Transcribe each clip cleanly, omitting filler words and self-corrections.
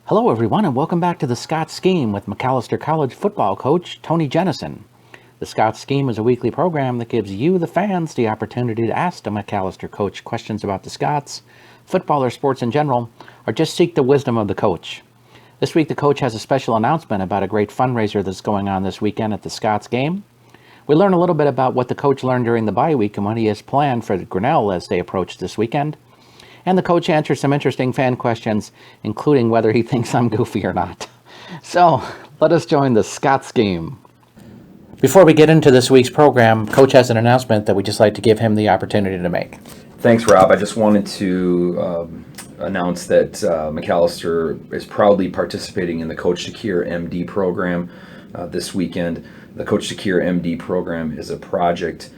Hello, everyone, and welcome back to the Scots Scheme with Macalester College football coach Tony Jennison. The Scots Scheme is a weekly program that gives you, the fans, the opportunity to ask the Macalester coach questions about the Scots, football, or sports in general, or just seek the wisdom of the coach. This week, the coach has a special announcement about a great fundraiser that's going on this weekend at the Scots game. We learn a little bit about what the coach learned during the bye week and what he has planned for Grinnell as they approach this weekend. And the coach answers some interesting fan questions, including whether he thinks I'm goofy or not. So, let us join the Scots Scheme. Before we get into this week's program, Coach has an announcement that we'd just like to give him the opportunity to make. Thanks, Rob. I just wanted to announce that Macalester is proudly participating in the Coach Secure MD program this weekend. The Coach Secure MD program is a project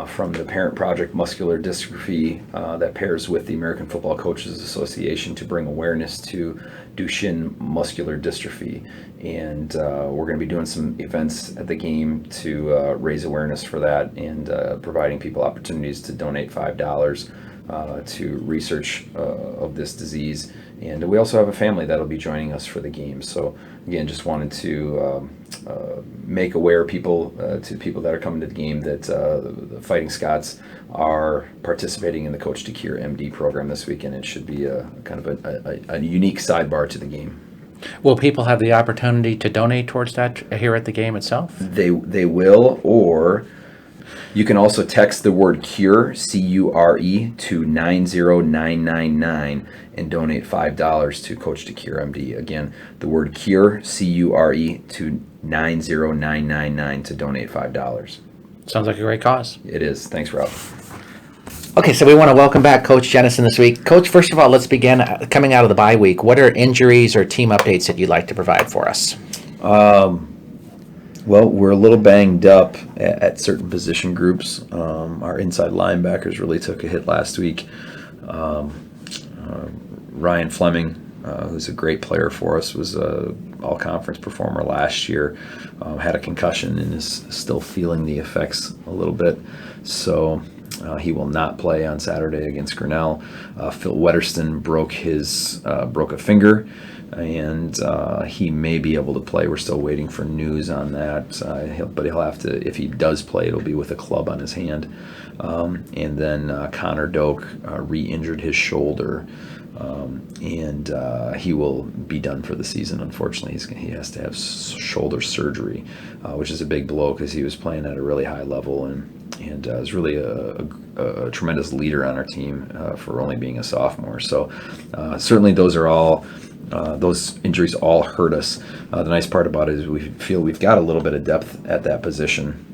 from the Parent Project Muscular Dystrophy that pairs with the American Football Coaches Association to bring awareness to Duchenne muscular dystrophy. And we're going to be doing some events at the game to raise awareness for that and providing people opportunities to donate $5 to research of this disease. And we also have a family that'll be joining us for the game. So again, just wanted to make aware people to people that are coming to the game that the Fighting Scots are participating in the Coach to Cure MD program this weekend. It should be a kind of a unique sidebar to the game. Will people have the opportunity to donate towards that here at the game itself? They will, or you can also text the word CURE, C-U-R-E, to 90999 and donate $5 to Coach to Cure MD. Again, the word CURE, C-U-R-E, to 90999 to donate $5. Sounds like a great cause. It is. Thanks, Rob. Okay, so we want to welcome back Coach Jennison this week. Coach, first of all, let's begin coming out of the bye week. What are injuries or team updates that you'd like to provide for us? Well, we're a little banged up at certain position groups. Our inside linebackers really took a hit last week. Ryan Fleming, who's a great player for us, was a all-conference performer last year, had a concussion and is still feeling the effects a little bit. So he will not play on Saturday against Grinnell. Phil Wetterston broke a finger, and he may be able to play. We're still waiting for news on that, but he'll have to, if he does play, it'll be with a club on his hand. And then Connor Doak re-injured his shoulder, and he will be done for the season. Unfortunately, he has to have shoulder surgery, which is a big blow because he was playing at a really high level and is really a tremendous leader on our team for only being a sophomore. So certainly those are all those injuries all hurt us. The nice part about it is we feel we've got a little bit of depth at that position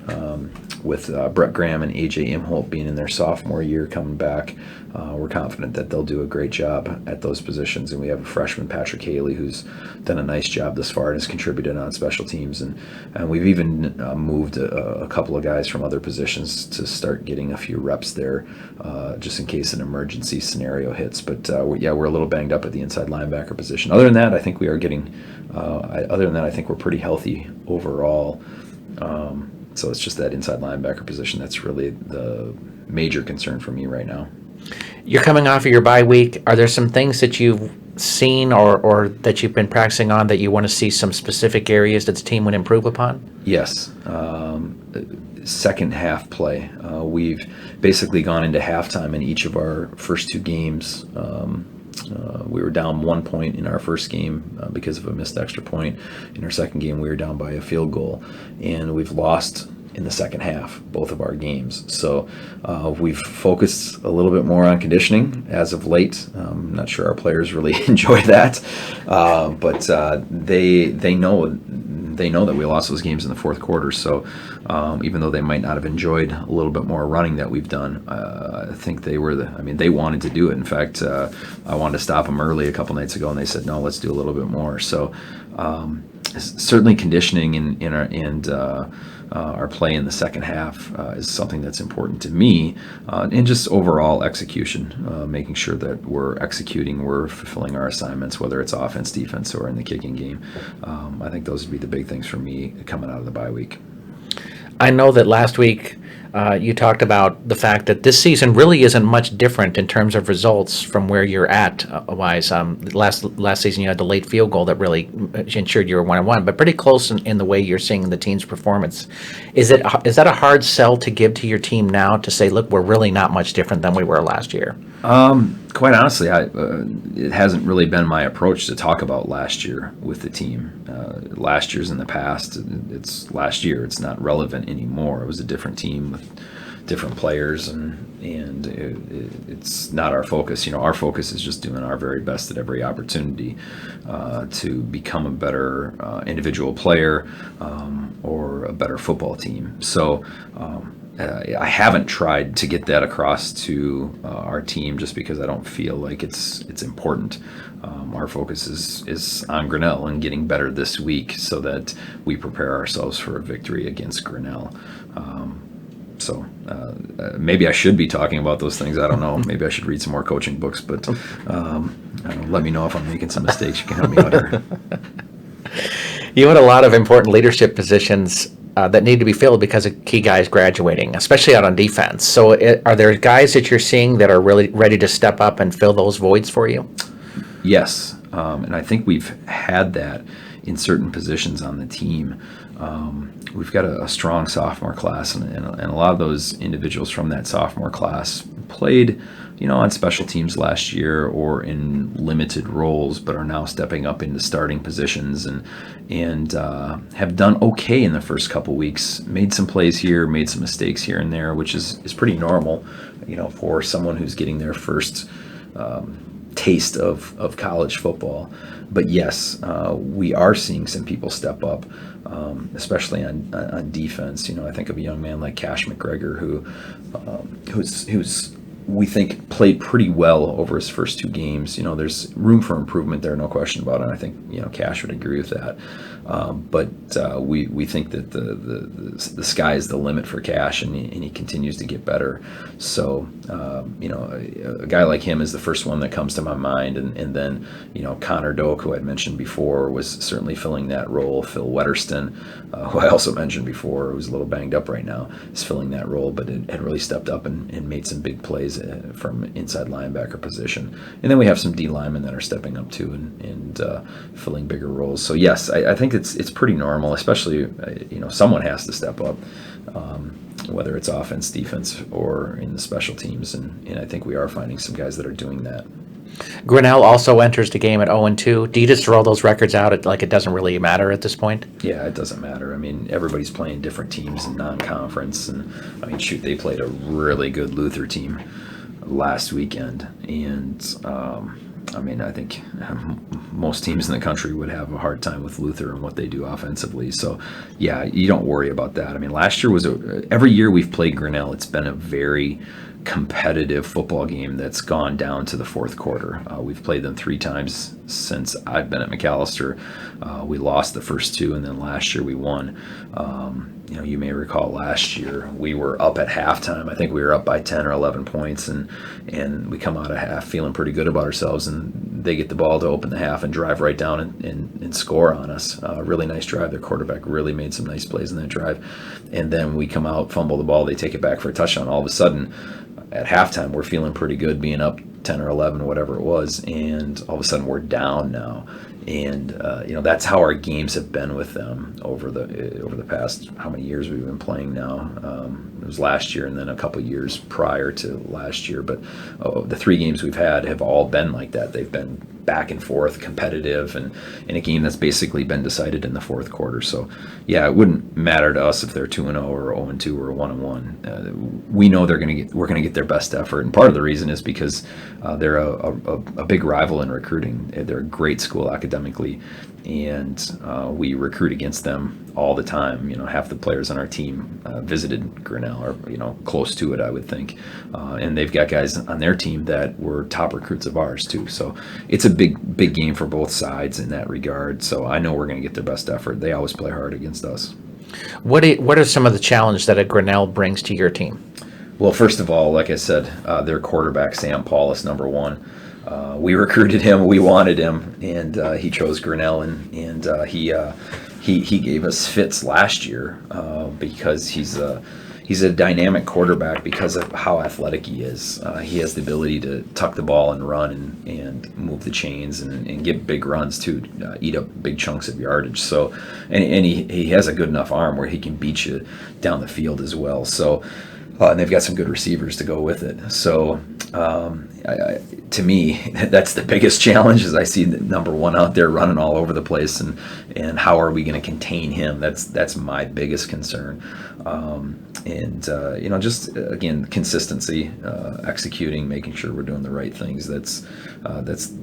with Brett Graham and AJ Imholt being in their sophomore year coming back. We're confident that they'll do a great job at those positions, and we have a freshman, Patrick Haley, who's done a nice job thus far and has contributed on special teams, and we've even moved a couple of guys from other positions to start getting a few reps there just in case an emergency scenario hits. But we're a little banged up at the inside linebacker position. Other than that, I think we are getting I think we're pretty healthy overall. So it's just that inside linebacker position that's really the major concern for me right now. You're coming off of your bye week. Are there some things that you've seen or that you've been practicing on that you want to see some specific areas that the team would improve upon? Yes. Second half play. We've basically gone into halftime in each of our first two games. We were down 1 point in our first game because of a missed extra point. In our second game, we were down by a field goal, and we've lost in the second half, both of our games. So we've focused a little bit more on conditioning as of late. I'm not sure our players really enjoy that, but they know that we lost those games in the fourth quarter. So even though they might not have enjoyed a little bit more running that we've done, I think they wanted to do it. In fact, I wanted to stop them early a couple nights ago, and they said, no, let's do a little bit more. So certainly conditioning and our play in the second half is something that's important to me, and just overall execution, making sure that we're executing, we're fulfilling our assignments, whether it's offense, defense, or in the kicking game. I think those would be the big things for me coming out of the bye week. I know that last week you talked about the fact that this season really isn't much different in terms of results from where you're at wise. Last season you had the late field goal that really ensured you were 1-1, but pretty close in the way you're seeing the team's performance. Is that a hard sell to give to your team now to say, look, we're really not much different than we were last year? Quite honestly, it hasn't really been my approach to talk about last year with the team. Last year's in the past. It's last year. It's not relevant anymore. It was a different team with different players, and it's not our focus. Our focus is just doing our very best at every opportunity to become a better individual player or a better football team. So. I haven't tried to get that across to our team just because I don't feel like it's important. Our focus is on Grinnell and getting better this week so that we prepare ourselves for a victory against Grinnell. So maybe I should be talking about those things. I don't know. Maybe I should read some more coaching books, but let me know if I'm making some mistakes. You can help me out here. You had a lot of important leadership positions that need to be filled because of key guys graduating, especially out on defense. So are there guys that you're seeing that are really ready to step up and fill those voids for you? Yes, and I think we've had that in certain positions on the team. We've got a strong sophomore class, and a lot of those individuals from that sophomore class played, on special teams last year or in limited roles, but are now stepping up into starting positions and have done okay in the first couple weeks. Made some plays here, made some mistakes here and there, which is pretty normal, for someone who's getting their first taste of college football. But yes, we are seeing some people step up, especially on defense. I think of a young man like Cash McGregor who's we think played pretty well over his first two games. There's room for improvement there, no question about it. I think Cash would agree with that. But we think that the sky is the limit for Cash, and he continues to get better. So a guy like him is the first one that comes to my mind, and then Connor Doak, who I'd mentioned before, was certainly filling that role. Phil Wetterston, who I also mentioned before, who's a little banged up right now, is filling that role, but it had really stepped up and made some big plays from inside linebacker position. And then we have some D linemen that are stepping up too and filling bigger roles. So yes, I think it's pretty normal, especially someone has to step up, whether it's offense, defense, or in the special teams, and I think we are finding some guys that are doing that. Grinnell also enters the game at 0-2. Do you just throw those records out like it doesn't really matter at this point? Yeah, it doesn't matter. I mean, everybody's playing different teams in non-conference, and they played a really good Luther team last weekend, and I think most teams in the country would have a hard time with Luther and what they do offensively. So, yeah, you don't worry about that. Last year was every year we've played Grinnell, it's been a very competitive football game that's gone down to the fourth quarter. We've played them 3 times since I've been at Macalester. We lost the first 2, and then last year we won. You may recall last year we were up at halftime. I think we were up by 10 or 11 points, and we come out of half feeling pretty good about ourselves, and they get the ball to open the half and drive right down and score on us. Really nice drive. Their quarterback really made some nice plays in that drive. And then we come out, fumble the ball, they take it back for a touchdown. All of a sudden, at halftime, we're feeling pretty good being up 10 or 11, whatever it was, and all of a sudden we're down now. And that's how our games have been with them over the past, how many years we've been playing now. It was last year and then a couple years prior to last year, but the 3 games we've had have all been like that. They've been back and forth, competitive, and in a game that's basically been decided in the fourth quarter. So yeah, it wouldn't matter to us if they're 2-0 or 0-2 or 1-1. We know we're going to get their best effort, and part of the reason is because they're a big rival in recruiting. They're a great school academically, and we recruit against them all the time. Half the players on our team visited Grinnell, or close to it, I would think, and they've got guys on their team that were top recruits of ours too. So it's a big game for both sides in that regard. So I know we're going to get their best effort. They always play hard against us. What are some of the challenges that a Grinnell brings to your team? Well, first of all, like I said, their quarterback, Sam Paulus, number one. We recruited him, we wanted him, and he chose Grinnell, and he gave us fits last year because he's he's a dynamic quarterback because of how athletic he is. He has the ability to tuck the ball and run and move the chains and get big runs too, eat up big chunks of yardage. So, and he has a good enough arm where he can beat you down the field as well. So, and they've got some good receivers to go with it. So, to me, that's the biggest challenge. Is I see the number one out there running all over the place, and how are we going to contain him? That's my biggest concern. Just again, consistency, executing, making sure we're doing the right things. That's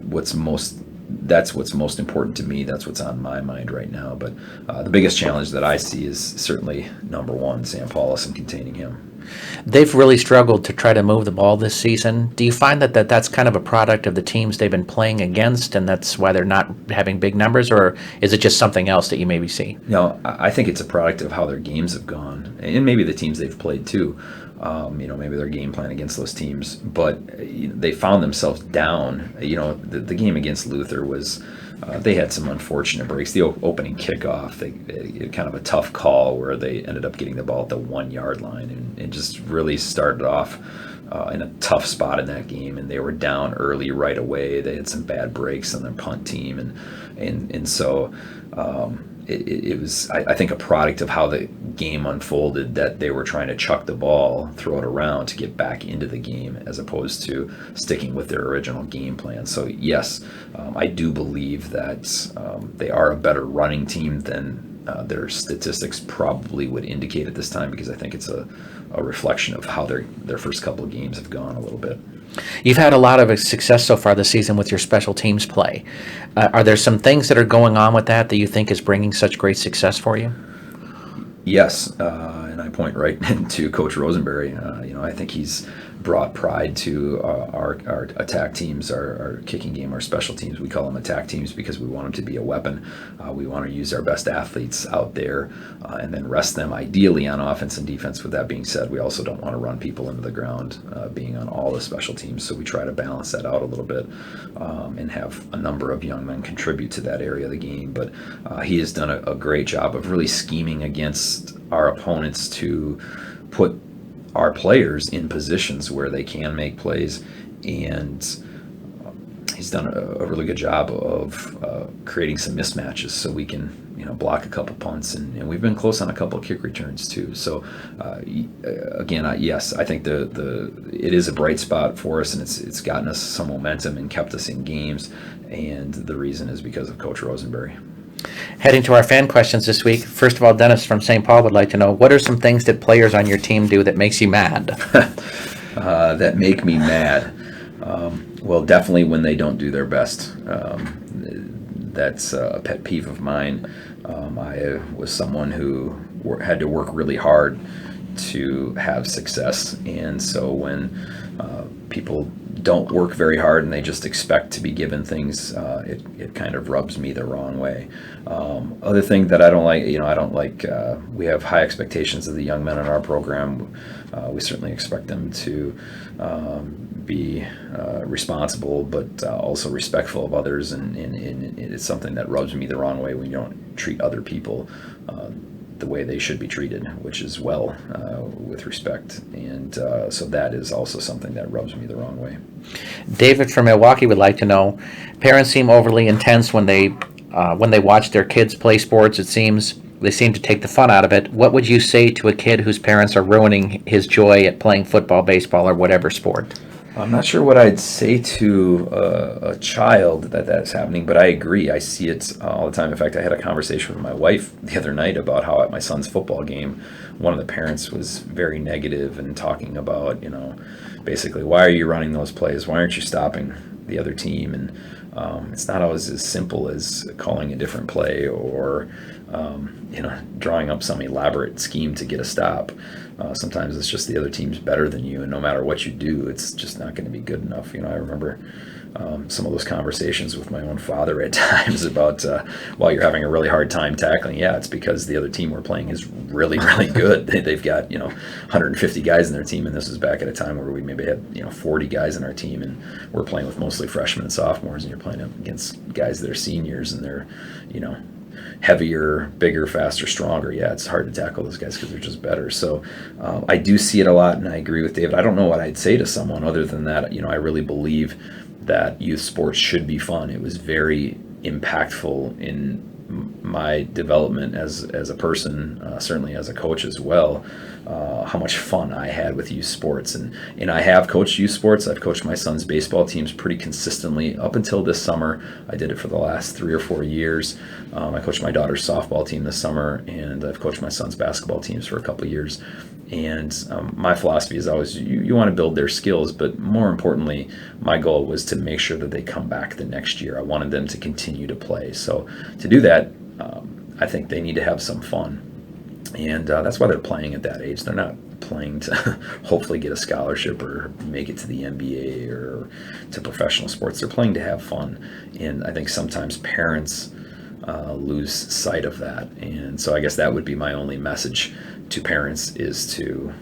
what's most important to me. That's what's on my mind right now. But the biggest challenge that I see is certainly number one, Sam Paulus, and containing him. They've really struggled to try to move the ball this season. Do you find that that's kind of a product of the teams they've been playing against, and that's why they're not having big numbers, or is it just something else that you maybe see? No, I think it's a product of how their games have gone, and maybe the teams they've played too. Maybe their game plan against those teams, but they found themselves down. The game against Luther was, they had some unfortunate breaks. The opening kickoff, they kind of a tough call where they ended up getting the ball at the 1 yard line and just really started off in a tough spot in that game, and they were down early right away. They had some bad breaks on their punt team, and so it was, I think, a product of how the game unfolded, that they were trying to chuck the ball, throw it around to get back into the game, as opposed to sticking with their original game plan. So yes, I do believe that they are a better running team than their statistics probably would indicate at this time, because I think it's a reflection of how their first couple of games have gone a little bit. You've had a lot of success so far this season with your special teams play. Are there some things that are going on with that you think is bringing such great success for you? Yes, and I point right to Coach Rosenberry. I think he's brought pride to our attack teams, our kicking game, our special teams. We call them attack teams because we want them to be a weapon. We want to use our best athletes out there and then rest them ideally on offense and defense. With that being said, we also don't want to run people into the ground being on all the special teams. So we try to balance that out a little bit and have a number of young men contribute to that area of the game. But he has done a great job of really scheming against our opponents to put our players in positions where they can make plays, and he's done a really good job of creating some mismatches so we can block a couple punts, and we've been close on a couple of kick returns too. So again, yes, I think it is a bright spot for us, and it's gotten us some momentum and kept us in games, and the reason is because of Coach Rosenberry. Heading to our fan questions this week. First of all, Dennis from St. Paul would like to know, what are some things that players on your team do that makes you mad? That make me mad? Well, definitely when they don't do their best. That's a pet peeve of mine. I was someone who had to work really hard to have success, and so when people don't work very hard and they just expect to be given things, it kind of rubs me the wrong way. Other thing that I don't like, we have high expectations of the young men in our program. We certainly expect them to be responsible, but also respectful of others, and it's something that rubs me the wrong way when you don't treat other people the way they should be treated, which is with respect, and so that is also something that rubs me the wrong way. David from Milwaukee would like to know, parents seem overly intense when they watch their kids play sports. It seems they seem to take the fun out of it. What would you say to a kid whose parents are ruining his joy at playing football, baseball, or whatever sport? I'm not sure what I'd say to a child that's happening, but I agree. I see it all the time. In fact, I had a conversation with my wife the other night about how at my son's football game, one of the parents was very negative and talking about, basically, why are you running those plays? Why aren't you stopping the other team? And it's not always as simple as calling a different play or drawing up some elaborate scheme to get a stop. Sometimes it's just the other team's better than you, and no matter what you do, it's just not going to be good enough. I remember some of those conversations with my own father at times about while you're having a really hard time tackling, it's because the other team we're playing is really, really good. They've got 150 guys in their team, and this is back at a time where we maybe had 40 guys in our team, and we're playing with mostly freshmen and sophomores, and you're playing up against guys that are seniors, and they're heavier, bigger, faster, stronger. Yeah, it's hard to tackle those guys because they're just better. So I do see it a lot, and I agree with David. I don't know what I'd say to someone other than that. I really believe that youth sports should be fun. It was very impactful in my development as a person, certainly as a coach as well, how much fun I had with youth sports. And I have coached youth sports. I've coached my son's baseball teams pretty consistently up until this summer. I did it for the last 3 or 4 years. I coached my daughter's softball team this summer, and I've coached my son's basketball teams for a couple of years. And my philosophy is always you want to build their skills, but more importantly, my goal was to make sure that they come back the next year. I wanted them to continue to play. So to do that, I think they need to have some fun. And that's why they're playing at that age. They're not playing to hopefully get a scholarship or make it to the NBA or to professional sports. They're playing to have fun. And I think sometimes parents lose sight of that. And so I guess that would be my only message to parents, is to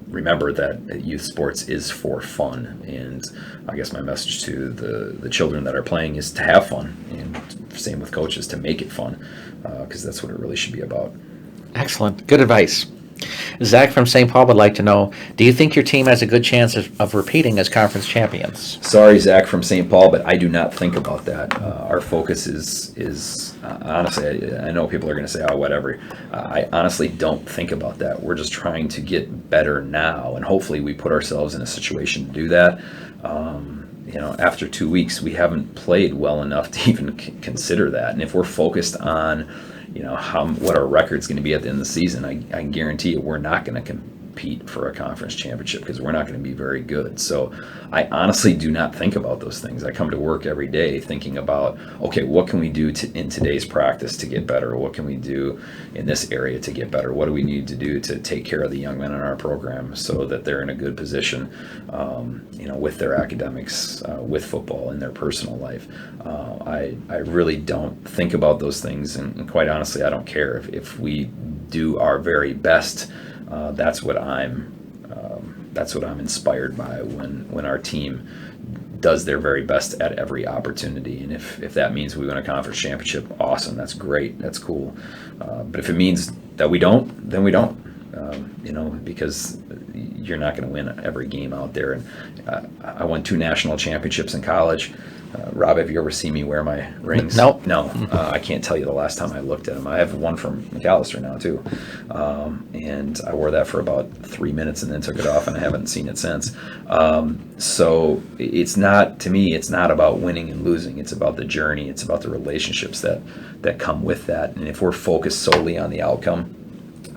remember that youth sports is for fun. And I guess my message to the children that are playing is to have fun, and same with coaches, to make it fun, because that's what it really should be about. Excellent. Good advice. Zach from St. Paul would like to know, do you think your team has a good chance of repeating as conference champions? Sorry, Zach from St. Paul, but I do not think about that. Our focus is honestly, I know people are going to say, oh, whatever. I honestly don't think about that. We're just trying to get better now, and hopefully we put ourselves in a situation to do that. After 2 weeks, we haven't played well enough to even consider that. And if we're focused on what our record's going to be at the end of the season, I can guarantee you we're not going to compete for a conference championship, because we're not going to be very good. So I honestly do not think about those things. I come to work every day thinking about, okay, what can we do in today's practice to get better? What can we do in this area to get better? What do we need to do to take care of the young men in our program so that they're in a good position, with their academics, with football, in their personal life? I really don't think about those things, and quite honestly, I don't care if we do our very best. That's what I'm inspired by when our team does their very best at every opportunity. And if that means we win a conference championship, awesome. That's great. That's cool. But if it means that we don't, then we don't. Because you're not going to win every game out there. And I won 2 national championships in college. Rob, have you ever seen me wear my rings? Nope. No. I can't tell you the last time I looked at them. I have one from Macalester now, too. And I wore that for about 3 minutes and then took it off, and I haven't seen it since. So it's not, to me, it's not about winning and losing. It's about the journey. It's about the relationships that come with that. And if we're focused solely on the outcome,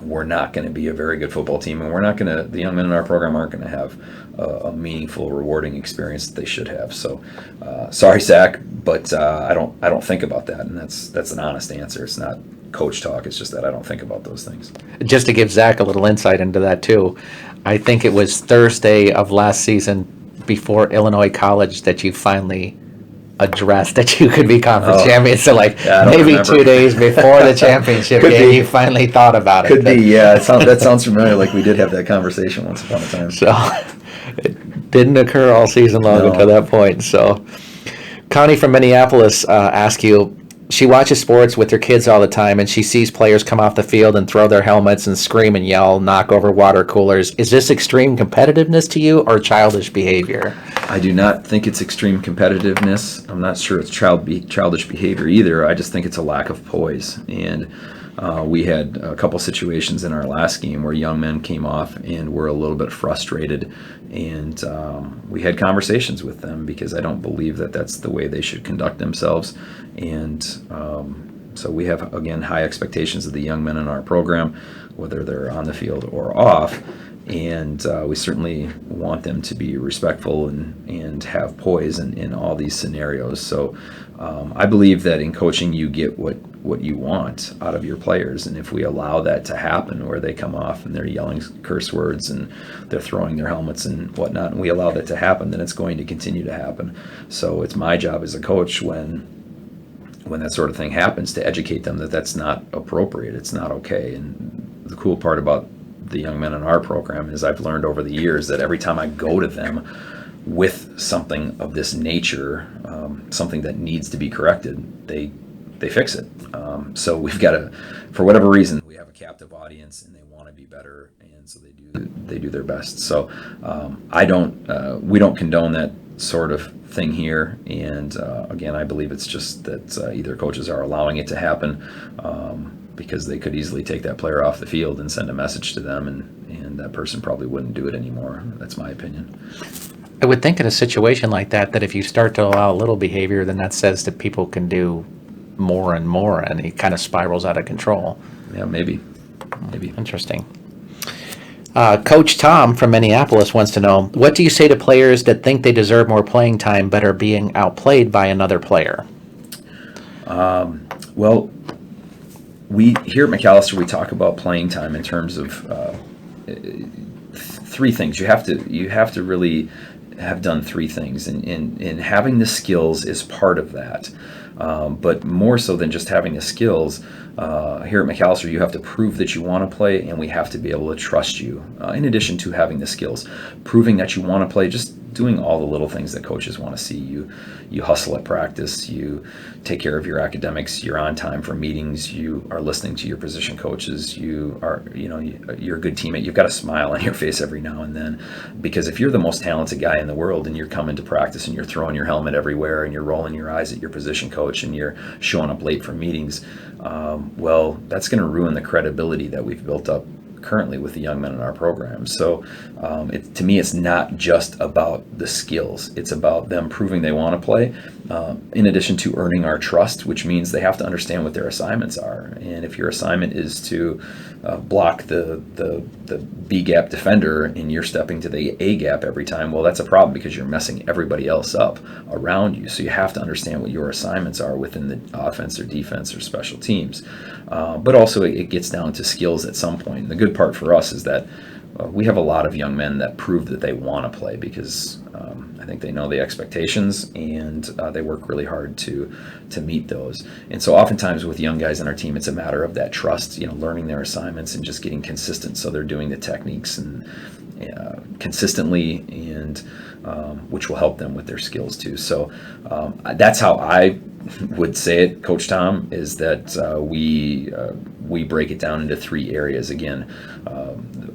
we're not going to be a very good football team, and the young men in our program aren't going to have a meaningful, rewarding experience that they should have. So, sorry, Zach, but I don't think about that, and that's an honest answer. It's not coach talk. It's just that I don't think about those things. Just to give Zach a little insight into that too, I think it was Thursday of last season, before Illinois College, that you finally addressed that you could be conference champions. So maybe remember. 2 days before the championship game, you finally thought about it. Could be, yeah. That sounds familiar. Like we did have that conversation once upon a time. So it didn't occur all season long until that point. So Connie from Minneapolis asked you, she watches sports with her kids all the time, and she sees players come off the field and throw their helmets and scream and yell, knock over water coolers. Is this extreme competitiveness to you, or childish behavior? I do not think it's extreme competitiveness. I'm not sure it's childish behavior either. I just think it's a lack of poise. And we had a couple situations in our last game where young men came off and were a little bit frustrated, and we had conversations with them, because I don't believe that that's the way they should conduct themselves. And so we have, again, high expectations of the young men in our program, whether they're on the field or off. And we certainly want them to be respectful and have poise in all these scenarios. So I believe that in coaching, you get what you want out of your players. And if we allow that to happen, where they come off and they're yelling curse words and they're throwing their helmets and whatnot, and we allow that to happen, then it's going to continue to happen. So it's my job as a coach, when that sort of thing happens, to educate them that that's not appropriate. It's not okay. And the cool part about the young men in our program is I've learned over the years that every time I go to them with something of this nature, something that needs to be corrected, they they fix it. So we've got to, for whatever reason, we have a captive audience and they want to be better, and so they do their best. So we don't condone that sort of thing here. And again, I believe it's just that either coaches are allowing it to happen because they could easily take that player off the field and send a message to them, and that person probably wouldn't do it anymore. That's my opinion. I would think in a situation like that if you start to allow a little behavior, then that says that people can do more and more, and it kind of spirals out of control. Yeah, maybe. Interesting. Coach Tom from Minneapolis wants to know, what do you say to players that think they deserve more playing time but are being outplayed by another player? Well, we here at Macalester, we talk about playing time in terms of three things. You have to really have done three things, and having the skills is part of that. But more so than just having the skills, here at Macalester, you have to prove that you want to play, and we have to be able to trust you. In addition to having the skills, proving that you want to play, just doing all the little things that coaches want to see. You hustle at practice, you take care of your academics, you're on time for meetings, you are listening to your position coaches, you're a good teammate. You've got a smile on your face every now and then, because if you're the most talented guy in the world and you're coming to practice and you're throwing your helmet everywhere and you're rolling your eyes at your position coach and you're showing up late for meetings, well, that's going to ruin the credibility that we've built up currently with the young men in our program. So to me, it's not just about the skills. It's about them proving they want to play, in addition to earning our trust, which means they have to understand what their assignments are. And if your assignment is to block the B gap defender and you're stepping to the A gap every time, well, that's a problem because you're messing everybody else up around you. So you have to understand what your assignments are within the offense or defense or special teams. But also it gets down to skills at some point. And the good part for us is that we have a lot of young men that prove that they want to play because I think they know the expectations and they work really hard to meet those. And so oftentimes with young guys on our team, it's a matter of that trust, learning their assignments and just getting consistent. So they're doing the techniques and consistently, and which will help them with their skills too. So that's how I would say it, Coach Tom, is that we break it down into three areas. Again,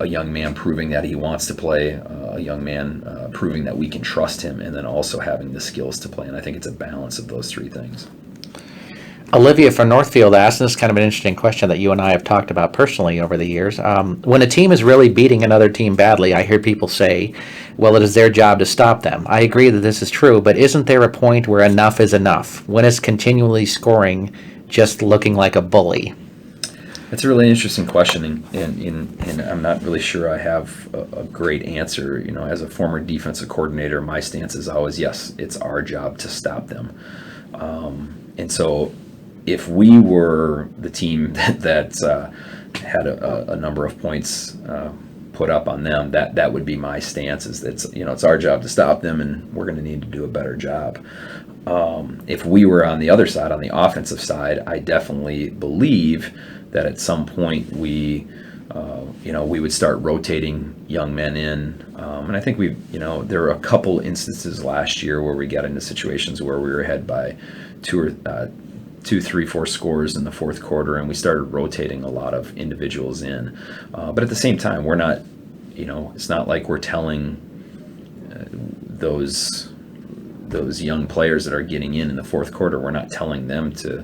a young man proving that he wants to play, a young man proving that we can trust him, and then also having the skills to play. And I think it's a balance of those three things. Olivia from Northfield asked, and this is kind of an interesting question that you and I have talked about personally over the years. When a team is really beating another team badly, I hear people say, well, it is their job to stop them. I agree that this is true, but isn't there a point where enough is enough? When is continually scoring just looking like a bully? That's a really interesting question, and I'm not really sure I have a great answer. As a former defensive coordinator, my stance is always, yes, it's our job to stop them. And so if we were the team that had a number of points put up on them, that would be my stance, is that it's our job to stop them, and we're going to need to do a better job. If we were on the other side, on the offensive side, I definitely believe that at some point we would start rotating young men in. And I think there were a couple instances last year where we got into situations where we were ahead by 2, 3, 4 scores in the fourth quarter, and we started rotating a lot of individuals in. But at the same time, we're not, it's not like we're telling those young players that are getting in the fourth quarter, we're not telling them to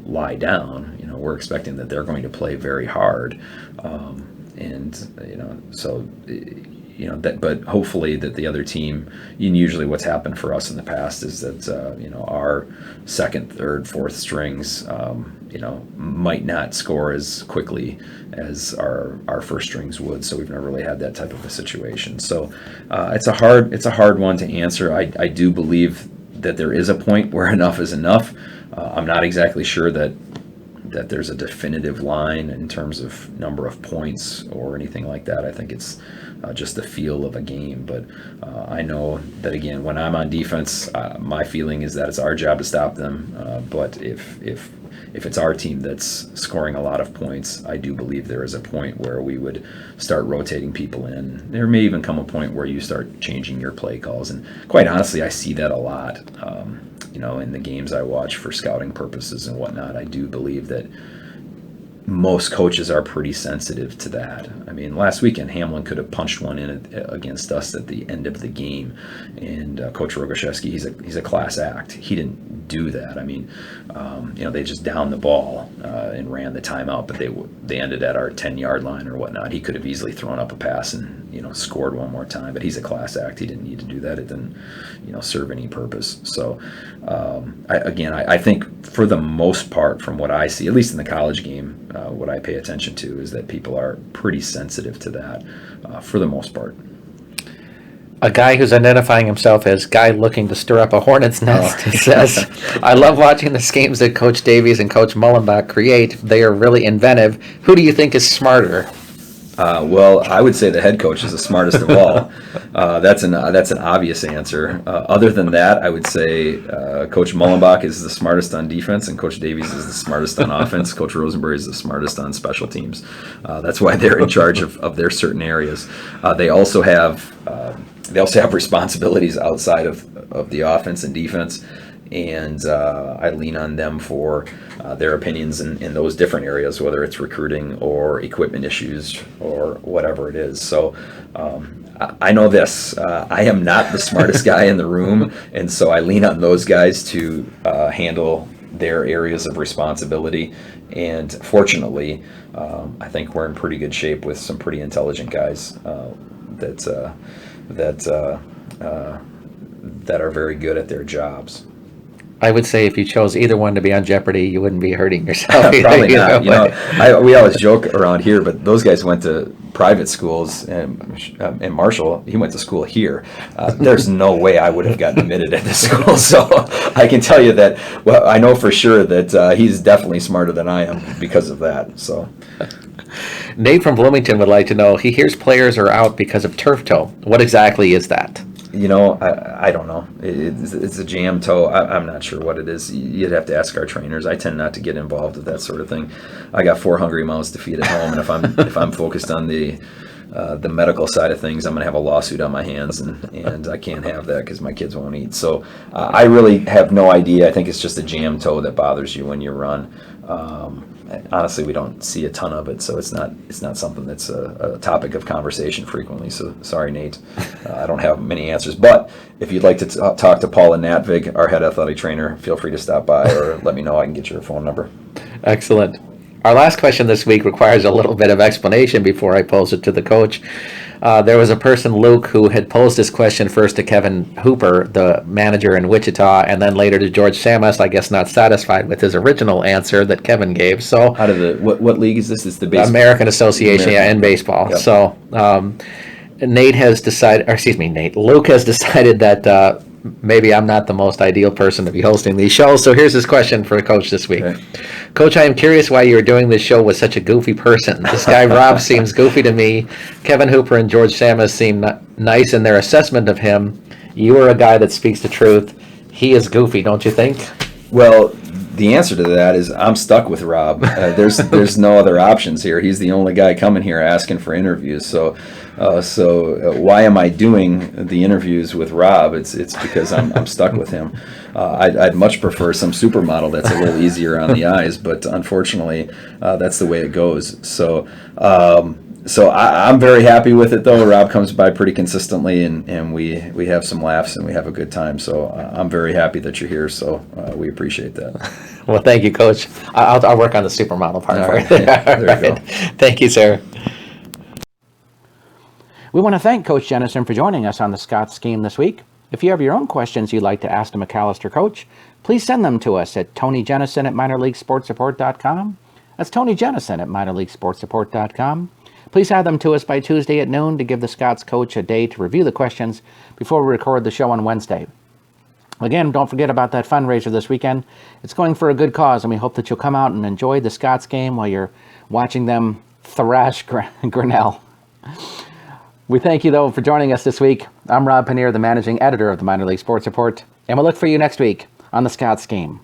lie down. We're expecting that they're going to play very hard, but hopefully that the other team, and usually what's happened for us in the past is that our second, third, fourth strings might not score as quickly as our first strings would. So we've never really had that type of a situation. So it's a hard one to answer. I do believe that there is a point where enough is enough. I'm not exactly sure that there's a definitive line in terms of number of points or anything like that. I think it's just the feel of a game. But I know that, again, when I'm on defense, my feeling is that it's our job to stop them. But if it's our team that's scoring a lot of points, I do believe there is a point where we would start rotating people in. There may even come a point where you start changing your play calls. And quite honestly, I see that a lot. in the games I watch for scouting purposes and whatnot, I do believe that most coaches are pretty sensitive to that. I mean, last weekend Hamlin could have punched one in against us at the end of the game, and Coach Rogoshevsky, he's a class act. He didn't do that. I mean, they just downed the ball and ran the timeout, but they ended at our 10-yard line or whatnot. He could have easily thrown up a pass and scored one more time, but he's a class act. He didn't need to do that. It didn't serve any purpose. So I think for the most part, from what I see, at least in the college game, what I pay attention to is that people are pretty sensitive to that for the most part. A guy who's identifying himself as guy looking to stir up a hornet's nest says, I love watching the schemes that Coach Davies and Coach Mullenbach create. They are really inventive. Who do you think is smarter? Well, I would say the head coach is the smartest of all. That's an obvious answer. Other than that, I would say Coach Mullenbach is the smartest on defense, and Coach Davies is the smartest on offense. Coach Rosenberry is the smartest on special teams. That's why they're in charge of their certain areas. They also have responsibilities outside of the offense and defense, and I lean on them for their opinions in those different areas, whether it's recruiting or equipment issues or whatever it is. So I know this. I am not the smartest guy in the room, and so I lean on those guys to handle their areas of responsibility. And fortunately, I think we're in pretty good shape with some pretty intelligent guys that are very good at their jobs. I would say if you chose either one to be on Jeopardy, you wouldn't be hurting yourself. Probably not. We always joke around here, but those guys went to private schools, and Marshall, he went to school here. There's no way I would have gotten admitted at this school. So I can tell you that. Well, I know for sure that he's definitely smarter than I am because of that. So. Nate from Bloomington would like to know, he hears players are out because of turf toe. What exactly is that? I don't know. It's a jam toe. I'm not sure what it is. You'd have to ask our trainers. I tend not to get involved with that sort of thing. I got 4 hungry mouths to feed at home, and if I'm focused on the medical side of things, I'm going to have a lawsuit on my hands, and I can't have that because my kids won't eat. So I really have no idea. I think it's just a jam toe that bothers you when you run. Honestly, we don't see a ton of it, so it's not something that's a topic of conversation frequently. So sorry, Nate, I don't have many answers. But if you'd like to talk to Paula Natvig, our head athletic trainer, feel free to stop by or let me know. I can get your phone number. Excellent. Our last question this week requires a little bit of explanation before I pose it to the coach. There was a person, Luke, who had posed this question first to Kevin Hooper, the manager in Wichita, and then later to George Samus, I guess not satisfied with his original answer that Kevin gave. So, out of the what league is this? It's the baseball American Association, in baseball. Yep. So Luke has decided that maybe I'm not the most ideal person to be hosting these shows. So here's his question for the coach this week. Okay. Coach, I am curious why you're doing this show with such a goofy person. This guy Rob seems goofy to me. Kevin Hooper and George Samus seem nice in their assessment of him. You are a guy that speaks the truth. He is goofy, don't you think? Well, the answer to that is I'm stuck with Rob. There's no other options here. He's the only guy coming here asking for interviews. So why am I doing the interviews with Rob? It's because I'm stuck with him. I'd much prefer some supermodel that's a little easier on the eyes, but unfortunately, that's the way it goes. So I'm very happy with it, though. Rob comes by pretty consistently, and we have some laughs and we have a good time. So I'm very happy that you're here. So we appreciate that. Well, thank you, Coach. I'll work on the supermodel part for you. There you go. Thank you, sir. We want to thank Coach Jennison for joining us on the Scots Scheme this week. If you have your own questions you'd like to ask the Macalester coach, please send them to us at TonyJennison@minorleaguesportsupport.com. That's Tony Jennison at minorleaguesportsupport.com. Please have them to us by Tuesday at noon to give the Scots coach a day to review the questions before we record the show on Wednesday. Again, don't forget about that fundraiser this weekend. It's going for a good cause, and we hope that you'll come out and enjoy the Scots game while you're watching them thrash Grinnell. We thank you, though, for joining us this week. I'm Rob Paneer, the managing editor of the Minor League Sports Report, and we'll look for you next week on the Scots Scheme.